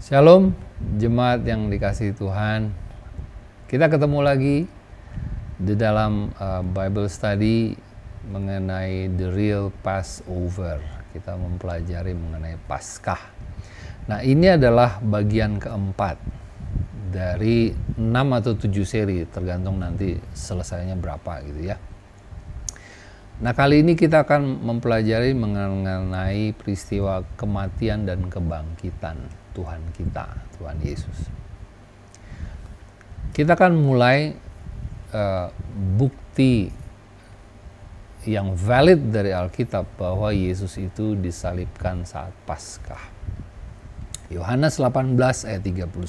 Shalom, jemaat yang dikasihi Tuhan. Kita ketemu lagi di dalam Bible study mengenai the real Passover. Kita mempelajari mengenai Paskah. Nah, ini adalah bagian keempat dari 6 atau 7 seri, tergantung nanti selesainya berapa gitu ya. Nah, kali ini kita akan mempelajari mengenai peristiwa kematian dan kebangkitan Tuhan kita, Tuhan Yesus. Kita akan mulai bukti yang valid dari Alkitab bahwa Yesus itu disalibkan saat Paskah. Yohanes 18 ayat 39.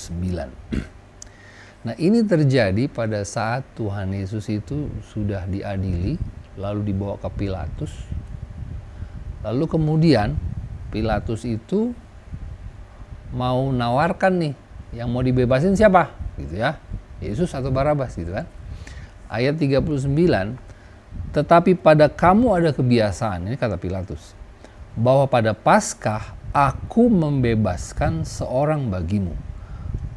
Nah, ini terjadi pada saat Tuhan Yesus itu sudah diadili, lalu dibawa ke Pilatus. Lalu kemudian Pilatus itu mau nawarkan nih, yang mau dibebasin siapa? Gitu ya. Yesus atau Barabas gitu kan. Ayat 39, tetapi pada kamu ada kebiasaan, ini kata Pilatus, bahwa pada Paskah aku membebaskan seorang bagimu.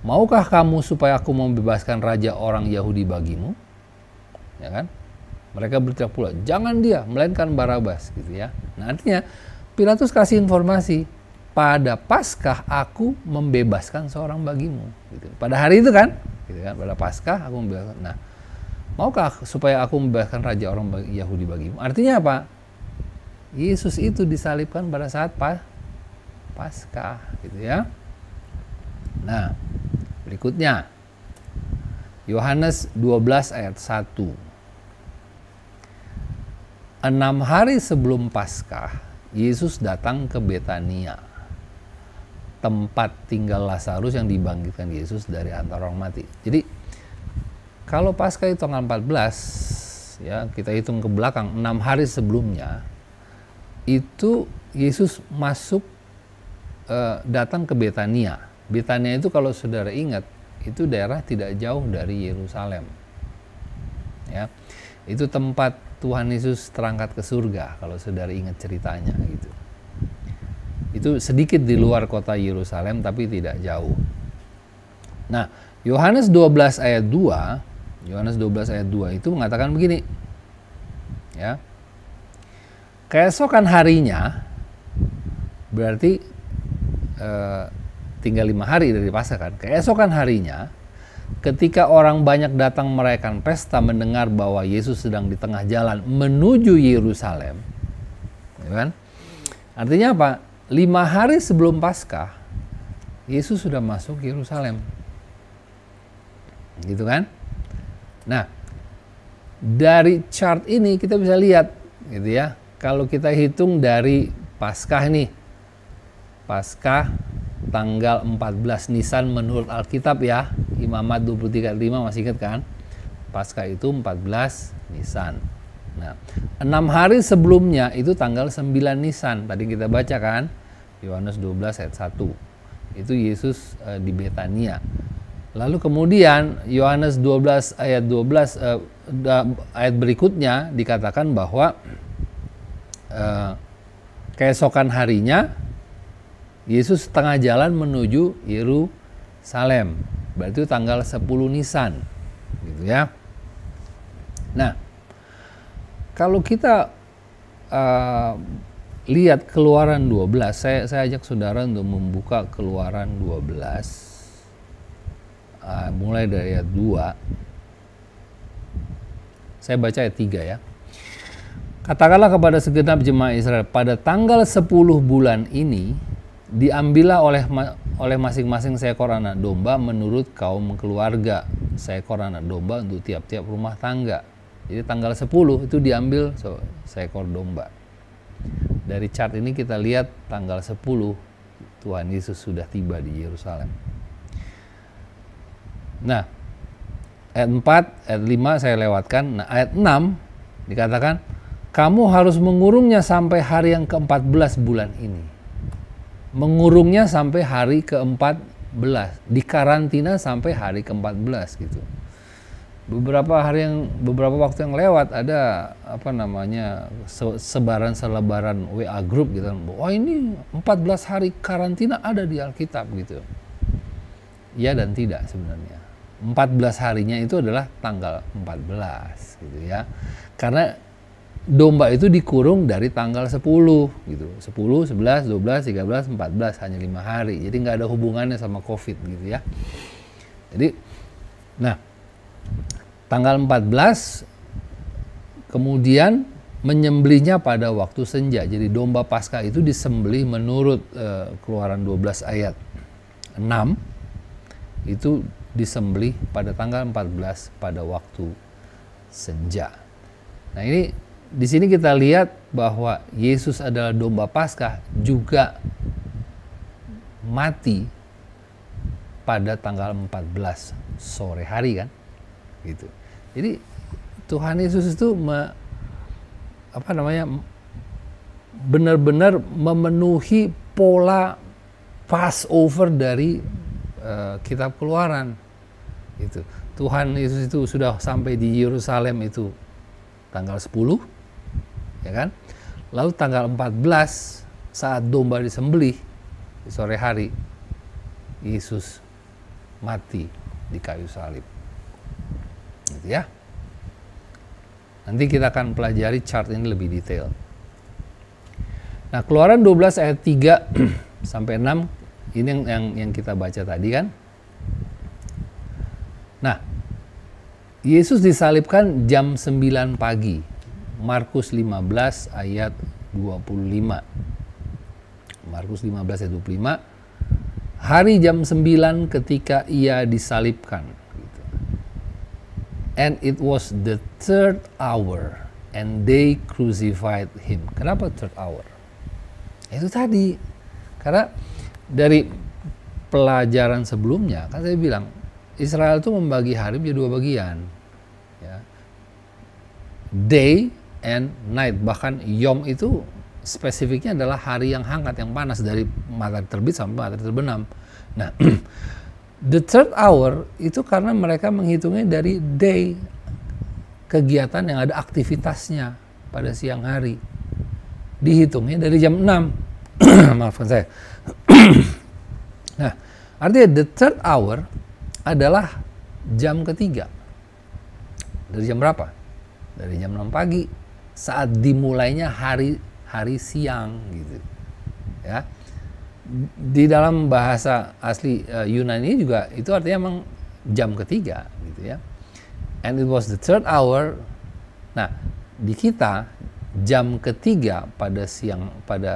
Maukah kamu supaya aku membebaskan raja orang Yahudi bagimu? Ya kan? Mereka berteriak pula, jangan dia, melainkan Barabas gitu ya. Nah, artinya Pilatus kasih informasi, pada Paskah aku membebaskan seorang bagimu. Gitu. Pada hari itu kan, gitu kan, pada Paskah aku membebaskan. Nah, maukah supaya aku membebaskan raja orang Yahudi bagimu? Artinya apa? Yesus itu disalibkan pada saat Paskah, gitu ya. Nah, berikutnya Yohanes 12 ayat 1. 6 hari sebelum Paskah, Yesus datang ke Betania, tempat tinggal Lazarus yang dibangkitkan Yesus dari antara orang mati. Jadi kalau Paskah itu tanggal 14, ya kita hitung ke belakang 6 hari sebelumnya, itu Yesus masuk datang ke Betania. Betania itu kalau saudara ingat, itu daerah tidak jauh dari Yerusalem. Ya, itu tempat Tuhan Yesus terangkat ke surga, kalau saudara ingat ceritanya gitu. Itu sedikit di luar kota Yerusalem tapi tidak jauh. Nah, Yohanes 12 ayat 2, Yohanes 12 ayat 2 itu mengatakan begini. Ya. Keesokan harinya, berarti tinggal 5 hari dari Paskah kan. Keesokan harinya, ketika orang banyak datang merayakan pesta mendengar bahwa Yesus sedang di tengah jalan menuju Yerusalem, ya kan? Artinya apa? 5 hari sebelum Paskah, Yesus sudah masuk Yerusalem, gitu kan? Nah, dari chart ini kita bisa lihat, gitu ya. Kalau kita hitung dari Paskah nih, Paskah tanggal 14 Nisan menurut Alkitab ya, Imamat 23:5 masih ingat kan? Paskah itu 14 Nisan. Nah, 6 hari sebelumnya itu tanggal 9 Nisan. Tadi kita baca kan? Yohanes 12 ayat 1. Itu Yesus di Betania. Lalu kemudian Yohanes 12 ayat 12 ayat berikutnya dikatakan bahwa keesokan harinya Yesus tengah jalan menuju Yerusalem. Berarti itu tanggal 10 Nisan. Gitu ya. Nah, kalau kita lihat Keluaran 12, saya ajak saudara untuk membuka Keluaran 12, mulai dari ayat 2. Saya baca ayat 3 ya. Katakanlah kepada segenap jemaat Israel, pada tanggal 10 bulan ini, diambillah oleh masing-masing seekor anak domba menurut kaum keluarga, seekor anak domba untuk tiap-tiap rumah tangga. Jadi tanggal 10 itu diambil seekor domba. Dari chart ini kita lihat tanggal 10 Tuhan Yesus sudah tiba di Yerusalem. Nah, ayat 4, ayat 5 saya lewatkan. Nah, ayat 6 dikatakan, kamu harus mengurungnya sampai hari yang ke-14 bulan ini. Mengurungnya sampai hari ke-14, dikarantina sampai hari ke-14 gitu. Beberapa waktu yang lewat ada selebaran WA group gitu. Wah, ini 14 hari karantina ada di Alkitab gitu. Ya dan tidak sebenarnya. 14 harinya itu adalah tanggal 14 gitu ya. Karena domba itu dikurung dari tanggal 10 gitu. 10, 11, 12, 13, 14 hanya 5 hari. Jadi nggak ada hubungannya sama Covid gitu ya. Jadi nah, tanggal 14 kemudian menyembelihnya pada waktu senja. Jadi domba Paskah itu disembelih menurut Keluaran 12 ayat 6 itu disembelih pada tanggal 14 pada waktu senja. Nah, ini di sini kita lihat bahwa Yesus adalah domba Paskah juga mati pada tanggal 14 sore hari kan. Gitu. Jadi Tuhan Yesus itu benar-benar memenuhi pola Passover dari kitab Keluaran. Itu Tuhan Yesus itu sudah sampai di Yerusalem itu tanggal 10, ya kan? Lalu tanggal 14 saat domba disembelih di sore hari, Yesus mati di kayu salib. Gitu ya. Nanti kita akan pelajari chart ini lebih detail. Nah, Keluaran 12 ayat 3 sampai 6 ini yang kita baca tadi kan. Nah, Yesus disalibkan jam 9 pagi. Markus 15 ayat 25. Markus 15 ayat 25. Hari jam 9 ketika ia disalibkan. And it was the third hour and they crucified him. Kenapa third hour? Itu tadi. Karena dari pelajaran sebelumnya kan saya bilang Israel itu membagi hari menjadi dua bagian, ya. Day and night, bahkan Yom itu spesifiknya adalah hari yang hangat, yang panas dari matahari terbit sampai matahari terbenam. Nah, the third hour itu karena mereka menghitungnya dari day, kegiatan yang ada aktivitasnya pada siang hari, dihitungnya dari jam 6. Maafkan saya. Nah, artinya the third hour adalah jam ketiga. Dari jam berapa? Dari jam 6 pagi saat dimulainya hari siang gitu. Ya. Di dalam bahasa asli Yunani juga itu artinya memang jam ketiga gitu ya. And it was the third hour. Nah, di kita jam ketiga pada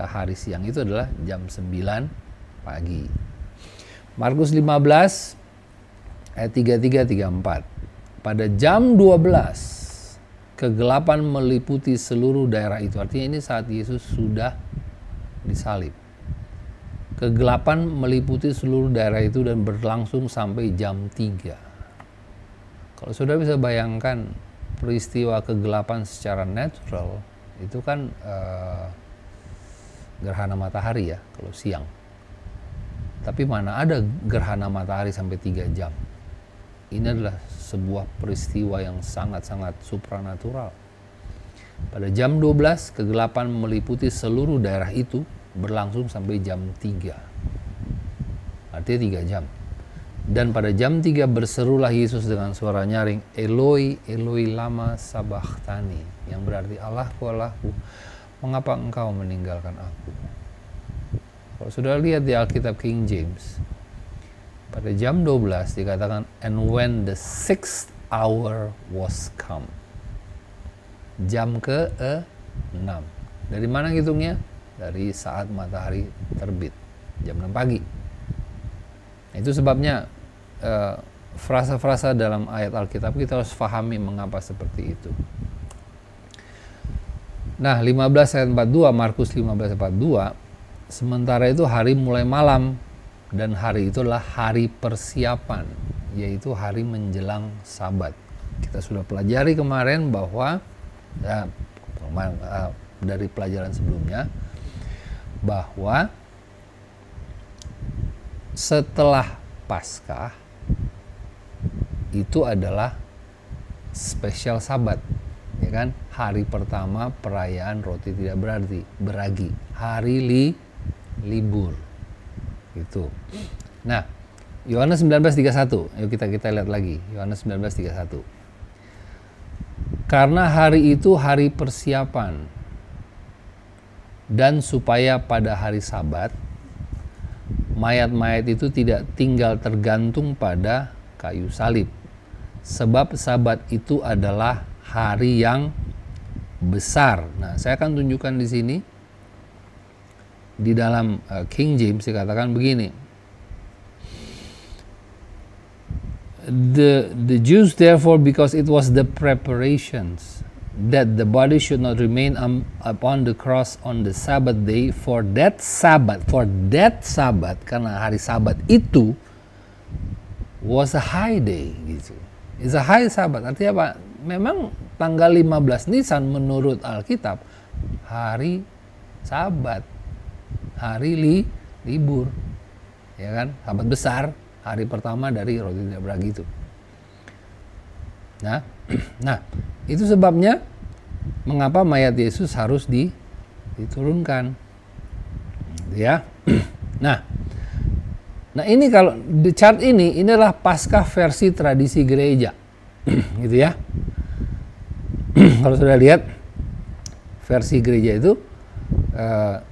hari siang itu adalah jam 9 pagi. Markus 15 ayat 33-34. Pada jam 12 kegelapan meliputi seluruh daerah itu. Artinya ini saat Yesus sudah disalib. Kegelapan meliputi seluruh daerah itu dan berlangsung sampai jam 3. Kalau saudara bisa bayangkan peristiwa kegelapan secara natural, itu kan gerhana matahari ya kalau siang. Tapi mana ada gerhana matahari sampai 3 jam. Ini adalah sebuah peristiwa yang sangat-sangat supranatural. Pada jam 12 kegelapan meliputi seluruh daerah itu, berlangsung sampai jam 3. Artinya 3 jam. Dan pada jam 3 berserulah Yesus dengan suara nyaring, Eloi, Eloi lama sabachthani, yang berarti Allahku, Allahku, mengapa engkau meninggalkan aku? Kalau sudah lihat di Alkitab King James, pada jam 12 dikatakan, and when the 6th hour was come. Jam ke-6. Dari mana hitungnya? Dari saat matahari terbit, jam 6 pagi. Nah, itu sebabnya frasa-frasa dalam ayat Alkitab kita harus pahami mengapa seperti itu. Nah, 15 ayat 42, Markus 15 ayat 42, sementara itu hari mulai malam, dan hari itu adalah hari persiapan, yaitu hari menjelang Sabat. Kita sudah pelajari kemarin bahwa dari pelajaran sebelumnya, bahwa setelah Paskah itu adalah spesial Sabat, ya kan? Hari pertama perayaan roti tidak beragi, hari libur, gitu. Nah, Yohanes 19:31. Yuk kita lihat lagi. Yohanes 19:31. Karena hari itu hari persiapan, dan supaya pada hari Sabat mayat-mayat itu tidak tinggal tergantung pada kayu salib. Sebab Sabat itu adalah hari yang besar. Nah, saya akan tunjukkan di sini di dalam King James dikatakan begini. The Jews therefore, because it was the preparations that the body should not remain upon the cross on the Sabbath day, for that Sabbath, karena hari Sabat itu was a high day gitu. It's a high Sabbath. Artinya apa? Memang tanggal 15 Nisan menurut Alkitab hari Sabat, hari libur, ya kan? Sabat besar, hari pertama dari roti tidak beragi itu. Nah, itu sebabnya mengapa mayat Yesus harus diturunkan, ya. Nah, ini kalau di chart ini adalah Paskah versi tradisi gereja, gitu ya. Kalau sudah lihat versi gereja itu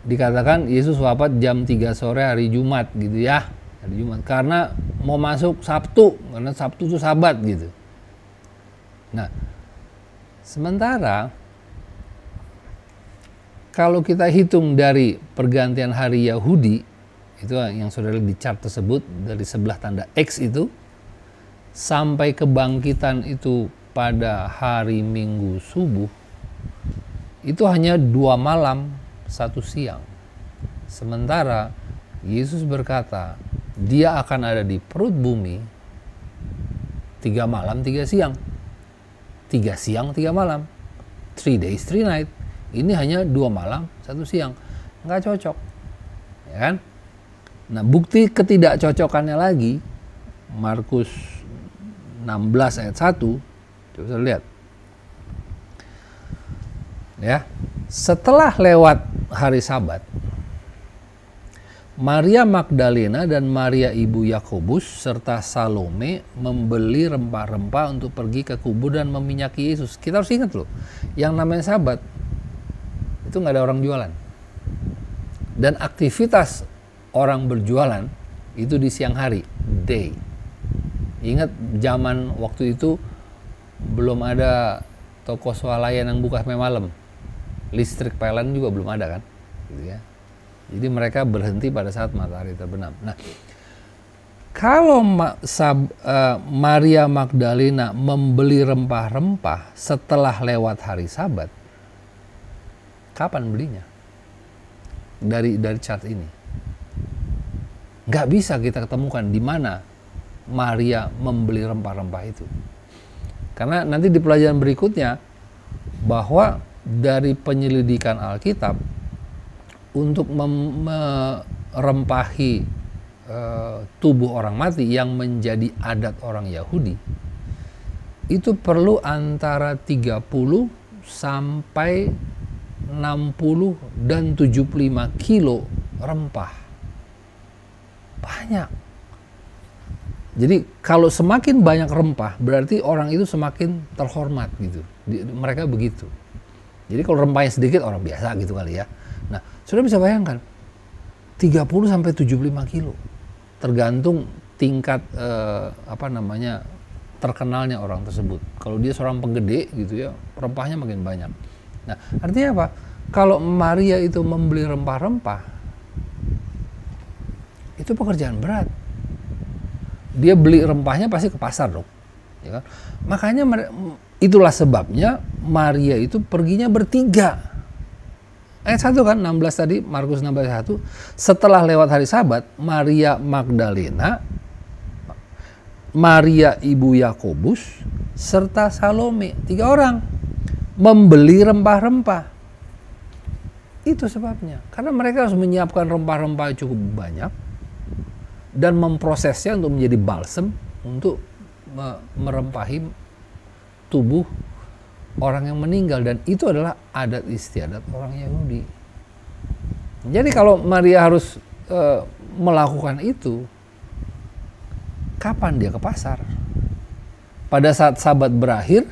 dikatakan Yesus wafat jam 3 sore hari Jumat, gitu ya, hari Jumat, karena mau masuk Sabtu, karena Sabtu itu Sabat gitu. Nah, sementara kalau kita hitung dari pergantian hari Yahudi, itu yang sudah di chart tersebut, dari sebelah tanda X itu, sampai kebangkitan itu pada hari Minggu subuh, itu hanya 2 malam 1 siang. Sementara Yesus berkata, dia akan ada di perut bumi 3 malam 3 siang. 3 siang 3 malam. 3 days 3 night. Ini hanya 2 malam 1 siang. Nggak cocok. Ya kan? Nah, bukti ketidakcocokannya lagi, Markus 16 ayat 1, coba saya lihat. Ya, setelah lewat hari Sabat, Maria Magdalena dan Maria ibu Yakobus serta Salome membeli rempah-rempah untuk pergi ke kubur dan meminyaki Yesus. Kita harus ingat loh, yang namanya Sabat itu nggak ada orang jualan. Dan aktivitas orang berjualan itu di siang hari, day. Ingat zaman waktu itu belum ada toko swalayan yang buka sampai malam. Listrik PLN juga belum ada kan, gitu ya. Jadi mereka berhenti pada saat matahari terbenam. Nah, kalau Maria Magdalena membeli rempah-rempah setelah lewat hari Sabat, kapan belinya? Dari chart ini nggak bisa kita ketemukan di mana Maria membeli rempah-rempah itu. Karena nanti di pelajaran berikutnya, bahwa dari penyelidikan Alkitab untuk merempahi tubuh orang mati yang menjadi adat orang Yahudi, itu perlu antara 30 sampai 60 dan 75 kilo rempah. Banyak. Jadi kalau semakin banyak rempah, berarti orang itu semakin terhormat gitu. Mereka begitu. Jadi kalau rempahnya sedikit, orang biasa gitu kali ya. Nah, sudah bisa bayangkan 30 sampai 75 kilo. Tergantung tingkat terkenalnya orang tersebut. Kalau dia seorang penggede gitu ya, rempahnya makin banyak. Nah, artinya apa? Kalau Maria itu membeli rempah-rempah, itu pekerjaan berat. Dia beli rempahnya pasti ke pasar dong, ya kan? Makanya itulah sebabnya Maria itu perginya bertiga. Ayat 1 kan, 16 tadi, Markus 16 ayat 1. Setelah lewat hari Sabat, Maria Magdalena, Maria ibu Yakobus, serta Salome, 3 orang membeli rempah-rempah. Itu sebabnya, karena mereka harus menyiapkan rempah-rempah cukup banyak dan memprosesnya untuk menjadi balsam untuk merempahi tubuh orang yang meninggal, dan itu adalah adat istiadat orang Yahudi. Jadi kalau Maria harus melakukan itu, kapan dia ke pasar? Pada saat Sabat berakhir,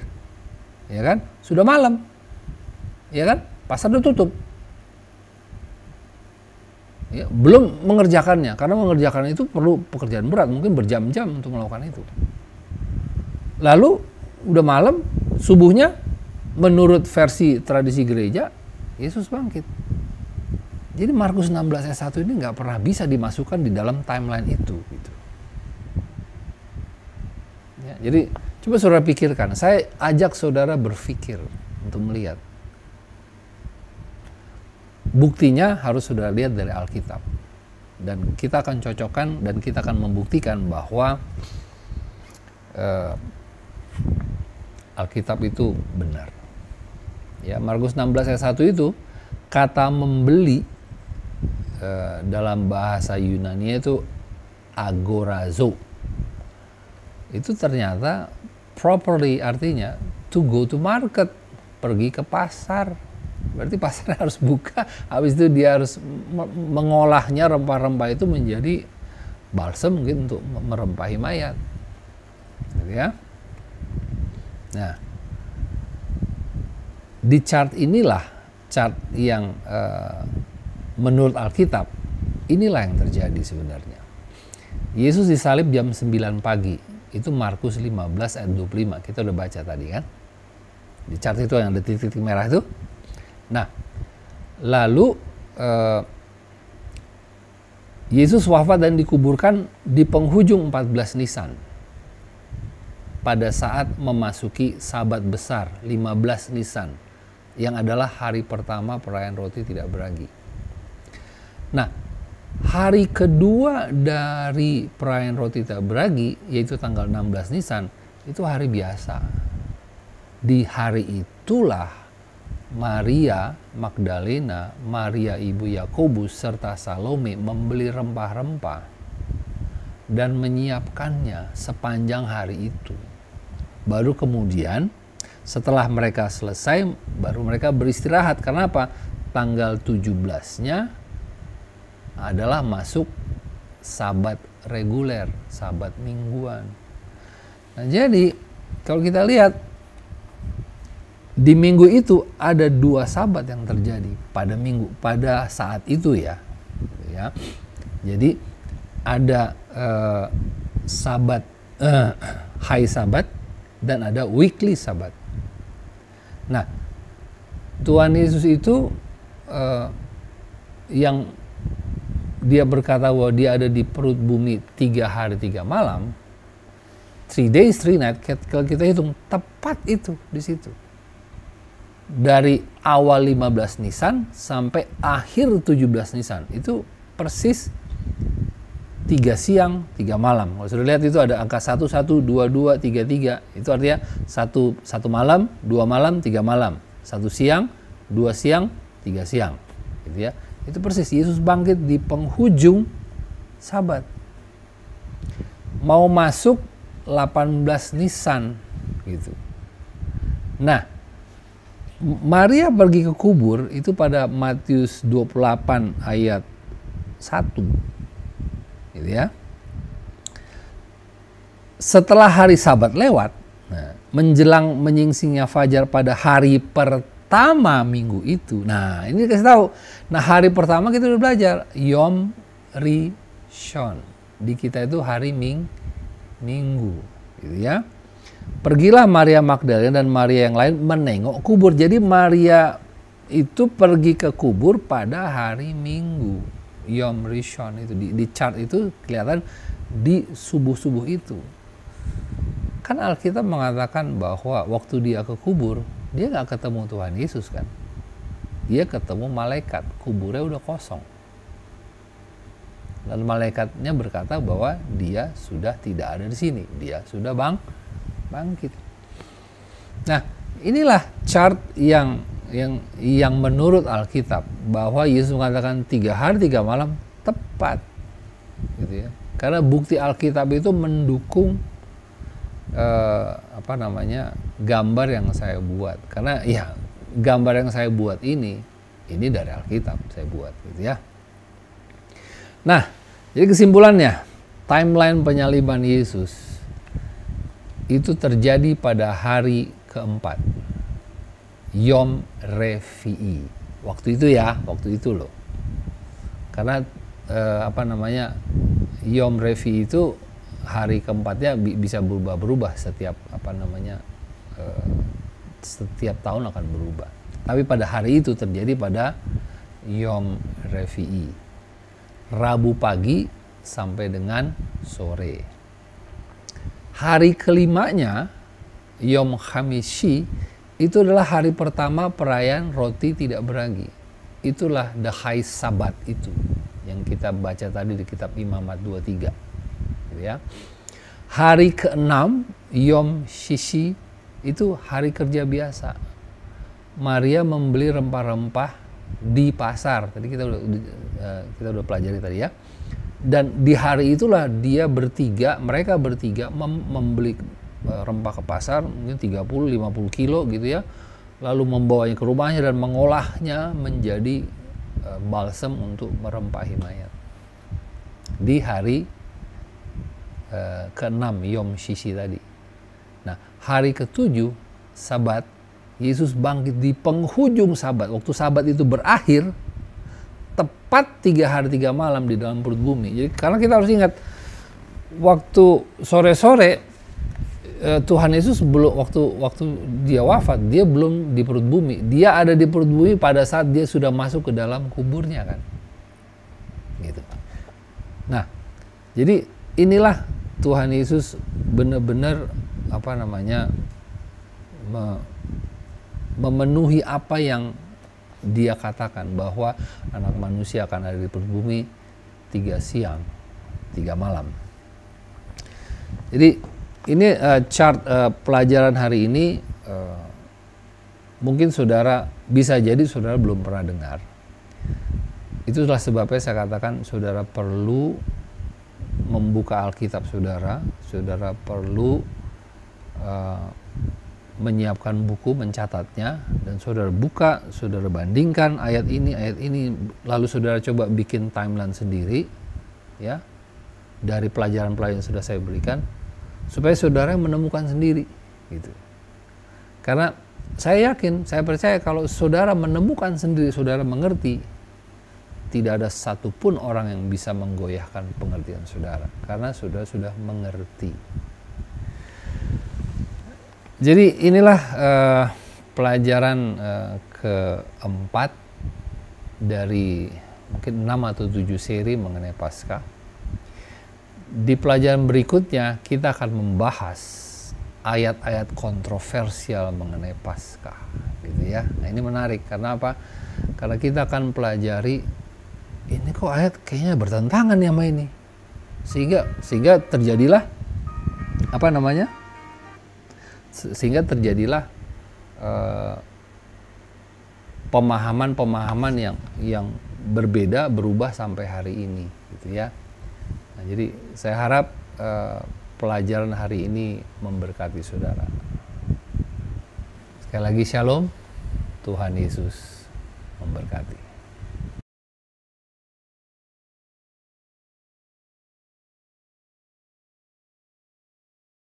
ya kan, sudah malam, ya kan, pasar udah tutup. Ya, belum mengerjakannya, karena mengerjakan itu perlu pekerjaan berat, mungkin berjam-jam untuk melakukan itu. Lalu udah malam, subuhnya menurut versi tradisi gereja, Yesus bangkit. Jadi Markus 16 ayat 1 ini nggak pernah bisa dimasukkan di dalam timeline itu. Gitu. Ya, jadi coba saudara pikirkan, saya ajak saudara berpikir untuk melihat. Buktinya harus saudara lihat dari Alkitab. Dan kita akan cocokkan dan kita akan membuktikan bahwa Alkitab itu benar. Ya, Markus 16 ayat 1 itu kata membeli dalam bahasa Yunani itu agorazo. Itu ternyata properly artinya to go to market, pergi ke pasar. Berarti pasar harus buka, habis itu dia harus mengolahnya rempah-rempah itu menjadi balsam mungkin untuk merempahi mayat. Gitu ya. Nah, di chart inilah chart yang menurut Alkitab inilah yang terjadi sebenarnya. Yesus disalib jam 9 pagi. Itu Markus 15 ayat 25. Kita udah baca tadi kan. Di chart itu yang ada titik-titik merah itu. Nah, lalu Yesus wafat dan dikuburkan di penghujung 14 Nisan. Pada saat memasuki Sabat besar 15 Nisan. Yang adalah hari pertama perayaan roti tidak beragi. Nah, hari kedua dari perayaan roti tidak beragi, yaitu tanggal 16 Nisan, itu hari biasa. Di hari itulah Maria Magdalena, Maria ibu Yakobus, serta Salome membeli rempah-rempah dan menyiapkannya sepanjang hari itu. Baru kemudian setelah mereka selesai, baru mereka beristirahat. Karena apa? Tanggal 17-nya adalah masuk Sabat reguler, Sabat mingguan. Nah, jadi kalau kita lihat di minggu itu ada 2 Sabat yang terjadi pada saat itu ya. Jadi ada Sabat high Sabat dan ada weekly Sabat. Nah, Tuhan Yesus itu yang dia berkata bahwa dia ada di perut bumi 3 hari 3 malam, 3 days 3 night, kalau kita hitung tepat itu di situ. Dari awal 15 Nisan sampai akhir 17 Nisan, itu persis 3 siang 3 malam. Kalau sudah lihat itu ada angka 11, 22, 33. Itu artinya 1 malam, 2 malam, 3 malam. 1 siang, 2 siang, 3 siang. Gitu ya. Itu persis Yesus bangkit di penghujung Sabat. Mau masuk 18 Nisan gitu. Nah, Maria pergi ke kubur itu pada Matius 28 ayat 1. Gitu ya. Setelah hari Sabat lewat, menjelang menyingsingnya fajar pada hari pertama minggu itu. Nah, ini kasih tahu. Nah, hari pertama kita udah belajar Yom Rishon. Di kita itu hari Minggu, gitu ya. Pergilah Maria Magdalena dan Maria yang lain menengok kubur. Jadi Maria itu pergi ke kubur pada hari Minggu, Yom Rishon itu. Di chart itu kelihatan di subuh-subuh itu. Kan Alkitab mengatakan bahwa waktu dia ke kubur, dia nggak ketemu Tuhan Yesus kan. Dia ketemu malaikat, kuburnya udah kosong. Dan malaikatnya berkata bahwa dia sudah tidak ada di sini, dia sudah bangkit. Nah, inilah chart yang menurut Alkitab bahwa Yesus mengatakan 3 hari 3 malam tepat, gitu ya. Karena bukti Alkitab itu mendukung gambar yang saya buat. Karena ya gambar yang saya buat ini dari Alkitab saya buat, gitu ya. Nah, jadi kesimpulannya, timeline penyaliban Yesus itu terjadi pada hari keempat, Yom Revi'i. Waktu itu ya, waktu itu loh. Karena Yom Revi'i itu hari keempatnya bisa berubah-berubah setiap setiap tahun akan berubah. Tapi pada hari itu terjadi pada Yom Revi'i, Rabu pagi sampai dengan sore. Hari kelimanya, Yom Hamishi, itu adalah hari pertama perayaan roti tidak beragi. Itulah the high Sabat itu yang kita baca tadi di kitab Imamat 23. Gitu ya. Hari keenam, Yom Shishi, itu hari kerja biasa. Maria membeli rempah-rempah di pasar. Tadi kita udah pelajari tadi ya. Dan di hari itulah mereka bertiga membeli rempah ke pasar, mungkin 30-50 kilo gitu ya, lalu membawanya ke rumahnya dan mengolahnya menjadi balsam untuk merempahi mayat. Di hari ke-6 Yom Shishi tadi. Nah, hari ke-7 Sabat, Yesus bangkit di penghujung Sabat. Waktu Sabat itu berakhir, tepat 3 hari 3 malam di dalam perut bumi. Jadi karena kita harus ingat, waktu sore-sore Tuhan Yesus belum, waktu dia wafat, dia belum di perut bumi. Dia ada di perut bumi pada saat dia sudah masuk ke dalam kuburnya kan. Gitu. Nah, jadi inilah Tuhan Yesus benar-benar memenuhi apa yang dia katakan, bahwa anak manusia akan ada di perut bumi 3 siang 3 malam. Jadi ini chart pelajaran hari ini, mungkin bisa jadi saudara belum pernah dengar. Itulah sebabnya saya katakan saudara perlu membuka Alkitab saudara perlu menyiapkan buku, mencatatnya, dan saudara buka, saudara bandingkan ayat ini, lalu saudara coba bikin timeline sendiri, ya, dari pelajaran-pelajaran yang sudah saya berikan, supaya saudara menemukan sendiri, gitu. Karena saya percaya kalau saudara menemukan sendiri, saudara mengerti, tidak ada satupun orang yang bisa menggoyahkan pengertian saudara, karena saudara sudah mengerti. Jadi inilah pelajaran keempat dari mungkin 6 atau 7 seri mengenai Paskah. Di pelajaran berikutnya kita akan membahas ayat-ayat kontroversial mengenai Paskah, gitu ya. Nah, ini menarik karena apa? Karena kita akan pelajari, ini kok ayat kayaknya bertentangan ya sama ini. Sehingga terjadilah pemahaman-pemahaman yang berbeda, berubah sampai hari ini, gitu ya. Nah, jadi saya harap pelajaran hari ini memberkati saudara. Sekali lagi shalom, Tuhan Yesus memberkati.